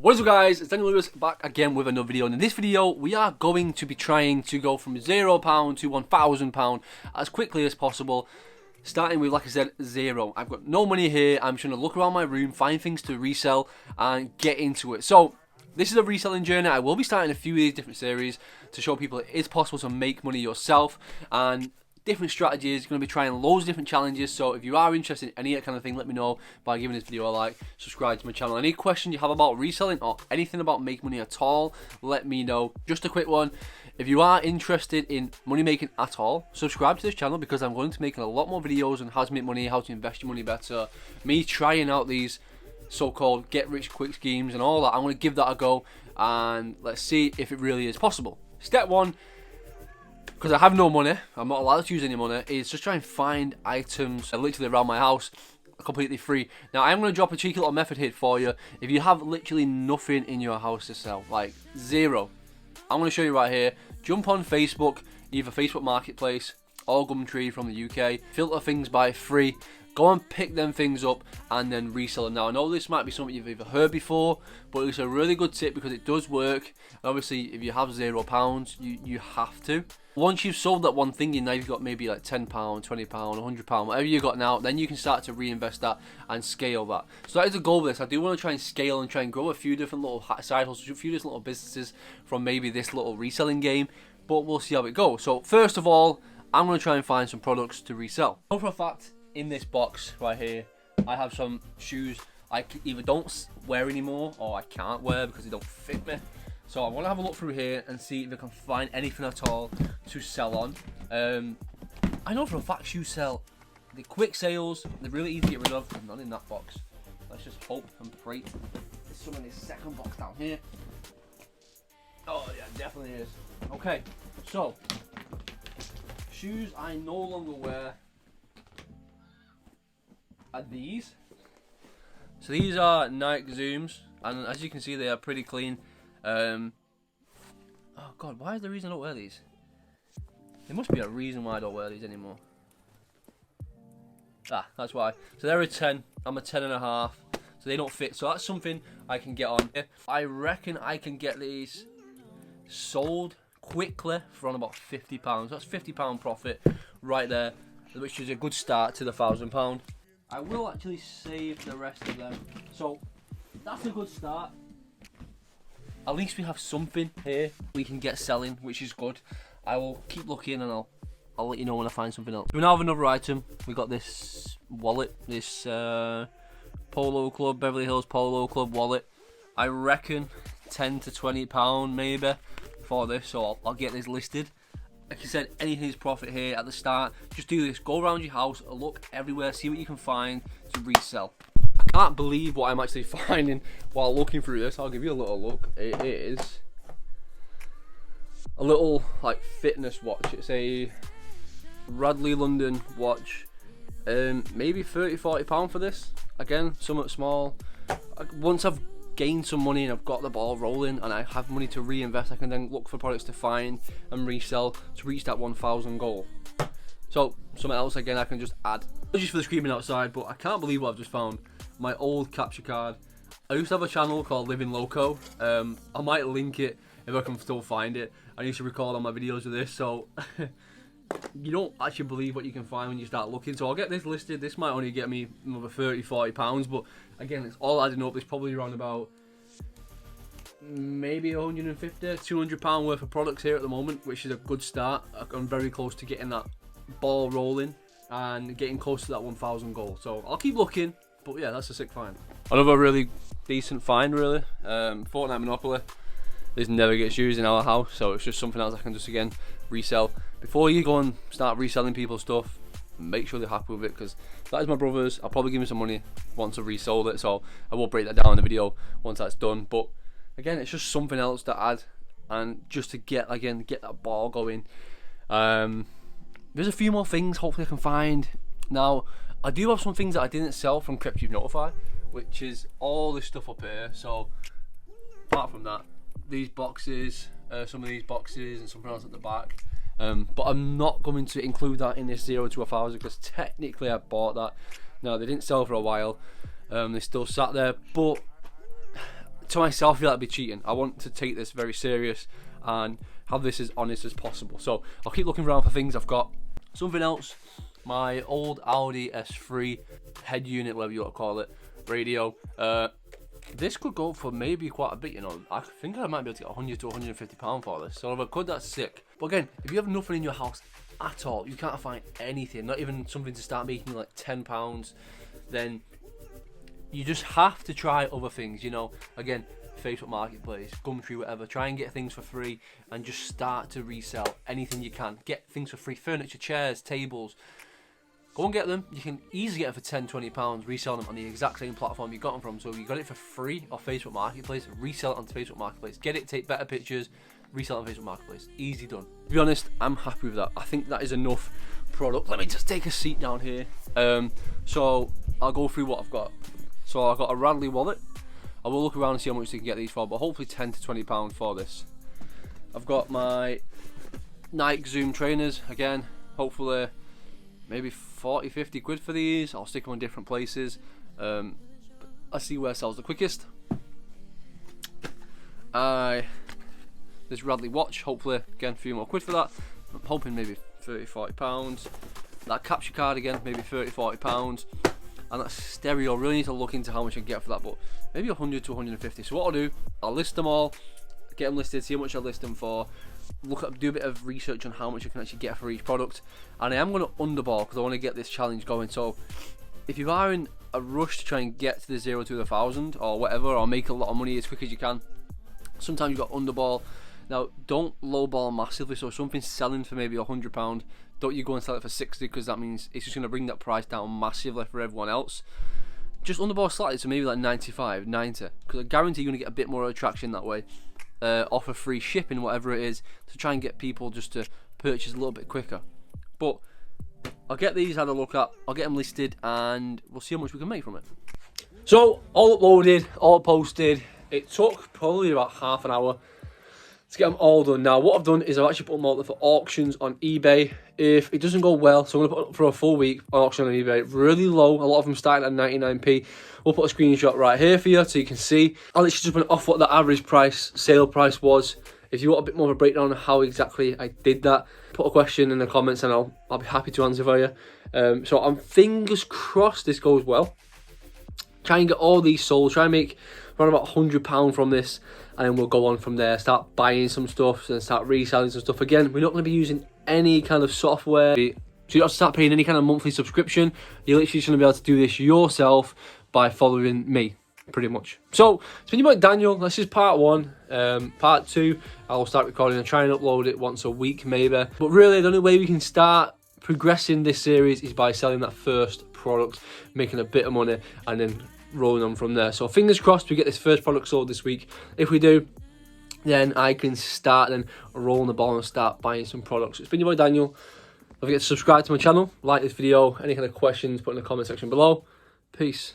What is up guys, it's Daniel Lewis back again with another video, and in this video we are going to be trying to go from £0 to £1,000 as quickly as possible, starting with, like I said, zero. I've got no money here. I'm just going to look around my room, find things to resell and get into it. So this is a reselling journey. I will be starting a few of these different series to show people it is possible to make money yourself and different strategies. Going to be trying loads of different challenges, so if you are interested in any of that kind of thing, let me know by giving this video a like, subscribe to my channel. Any questions you have about reselling or anything about making money at all, let me know. Just a quick one, if you are interested in money making at all, subscribe to this channel because I'm going to be making a lot more videos on how to make money, how to invest your money better, me trying out these so-called get rich quick schemes and all that. I'm going to give that a go and let's see if it really is possible. Step one, because I have no money, I'm not allowed to use any money, is just try and find items literally around my house completely free. Now I'm going to drop a cheeky little method here for you. If you have literally nothing in your house to sell, like zero, I'm going to show you right here. Jump on Facebook, either Facebook Marketplace or Gumtree from the UK, filter things by free, go and pick them things up and then resell them. Now I know this might be something you've either heard before, but it's a really good tip because it does work. And obviously if you have £0, you have to. Once you've sold that one thing, now you've got maybe like £10, £20, £100, whatever you got now, then you can start to reinvest that and scale that. So that is the goal of this. I do want to try and scale and try and grow a few different little side hustles, a few different little businesses from maybe this little reselling game, but we'll see how it goes. So first of all, I'm going to try and find some products to resell. So for a fact, in this box right here, I have some shoes I either don't wear anymore or I can't wear because they don't fit me. So I want to have a look through here and see if I can find anything at all to sell on. I know for a fact shoes sell. They're quick sales, they're really easy to get rid of. There's none in that box. Let's just hope and pray. There's some in this second box down here. Oh yeah, definitely is. Okay, so shoes I no longer wear are these. So these are Nike Zooms, and as you can see they are pretty clean. Oh god, why is the reason I don't wear these? There must be a reason why I don't wear these anymore. Ah, that's why. So they're a 10, I'm a 10.5, so they don't fit. So that's something I can get on. I reckon I can get these sold quickly for on about £50. That's £50 profit right there, which is a good start to the £1,000. I will actually save the rest of them. So that's a good start. At least we have something here we can get selling, which is good. I will keep looking and I'll let you know when I find something else. We now have another item. We got this wallet, this Polo Club, Beverly Hills Polo Club wallet. I reckon £10 to £20 maybe for this, so I'll get this listed. Like I said, anything is profit here at the start. Just do this, go around your house, look everywhere, see what you can find to resell. I can't believe what I'm actually finding while looking through this. I'll give you a little look. It is a little like fitness watch. It's a Radley London watch. Maybe £30–40 for this. Again, somewhat small. Once I've gained some money and I've got the ball rolling and I have money to reinvest, I can then look for products to find and resell to reach that 1,000 goal. So something else again I can just add. Just for the screaming outside, but I can't believe what I've just found. My old capture card. I used to have a channel called Living Loco. I might link it if I can still find it. I used to record all my videos with this, so you don't actually believe what you can find when you start looking. So I'll get this listed. This might only get me another £30–40, but again, it's all adding up. It's probably around about maybe £150–200 worth of products here at the moment, which is a good start. I'm very close to getting that ball rolling and getting close to that 1,000 goal. So I'll keep looking. But yeah, that's a sick find. Another really decent find, really. Fortnite Monopoly. This never gets used in our house, so it's just something else I can just again resell. Before you go and start reselling people's stuff, make sure they're happy with it, because that is my brother's. I'll probably give him some money once I've resold it, so I will break that down in the video once that's done. But again, it's just something else to add, and just to get that ball going. There's a few more things hopefully I can find. Now, I do have some things that I didn't sell from crepchiefnotify, which is all this stuff up here. So apart from that, these boxes, some of these boxes and something else at the back. But I'm not going to include that in this 0 to 1,000 because technically I bought that. Now they didn't sell for a while. They still sat there, but to myself, I feel like I'd be cheating. I want to take this very serious and have this as honest as possible. So I'll keep looking around for things. I've got something else. My old Audi S3 head unit, whatever you want to call it, radio. This could go for maybe quite a bit, you know. I think I might be able to get 100 to 150 pound for this. So if I could, that's sick. But again, if you have nothing in your house at all, you can't find anything, not even something to start making like £10, then you just have to try other things, you know. Again, Facebook Marketplace, Gumtree, whatever. Try and get things for free and just start to resell anything you can. Get things for free, furniture, chairs, tables. Go and get them. You can easily get them for £10, £20, resell them on the exact same platform you got them from. So if you got it for free off Facebook Marketplace, resell it on Facebook Marketplace. Get it, take better pictures, resell it on Facebook Marketplace. Easy done. To be honest, I'm happy with that. I think that is enough product. Let me just take a seat down here. So I'll go through what I've got. So I've got a Radley wallet. I will look around and see how much you can get these for, but hopefully £10 to £20 for this. I've got my Nike Zoom trainers. Again, hopefully maybe 40, 50 quid for these. I'll stick them in different places. I'll see where sells the quickest. This Radley watch, hopefully, again, a few more quid for that. I'm hoping maybe 30, 40 pounds. That capture card again, maybe 30, 40 pounds. And that stereo, really need to look into how much I can get for that, but maybe 100 to 150. So what I'll do, I'll list them all, get them listed, see how much I list them for, do a bit of research on how much I can actually get for each product. And I am going to underball because I want to get this challenge going. So if you are in a rush to try and get to the 0 to the 1,000 or whatever, or make a lot of money as quick as you can, sometimes you've got underball. Now, don't lowball massively. So if something's selling for maybe £100, don't you go and sell it for 60, because that means it's just going to bring that price down massively for everyone else. Just underball slightly, so maybe like 95, 90, because I guarantee you're going to get a bit more attraction that way. Offer free shipping, whatever it is, to try and get people just to purchase a little bit quicker. But I'll get these had a look at, I'll get them listed, and we'll see how much we can make from it. So all uploaded, all posted. It took probably about half an hour to get them all done. Now what I've done is I've actually put them all up for auctions on eBay. If it doesn't go well, so I'm going to put up for a full week auction on eBay, really low. A lot of them starting at 99p. We'll put a screenshot right here for you so you can see. I literally just went off what the average price, sale price was. If you want a bit more of a breakdown of how exactly I did that, put a question in the comments and I'll be happy to answer for you. So I'm fingers crossed this goes well. Try and get all these sold, try and make around about £100 from this, and then we'll go on from there, start buying some stuff and start reselling some stuff. Again, we're not going to be using any kind of software, so you don't have to start paying any kind of monthly subscription. You're literally just going to be able to do this yourself by following me, pretty much. So it's been your boy Daniel. This is part one. Part two, I'll start recording and try and upload it once a week maybe. But really, the only way we can start progressing this series is by selling that first product, making a bit of money, and then rolling on from there. So fingers crossed we get this first product sold this week. If we do, then I can start and rolling the ball and start buying some products. It's been your boy Daniel. Don't forget to subscribe to my channel, like this video, any kind of questions, put in the comment section below. Peace.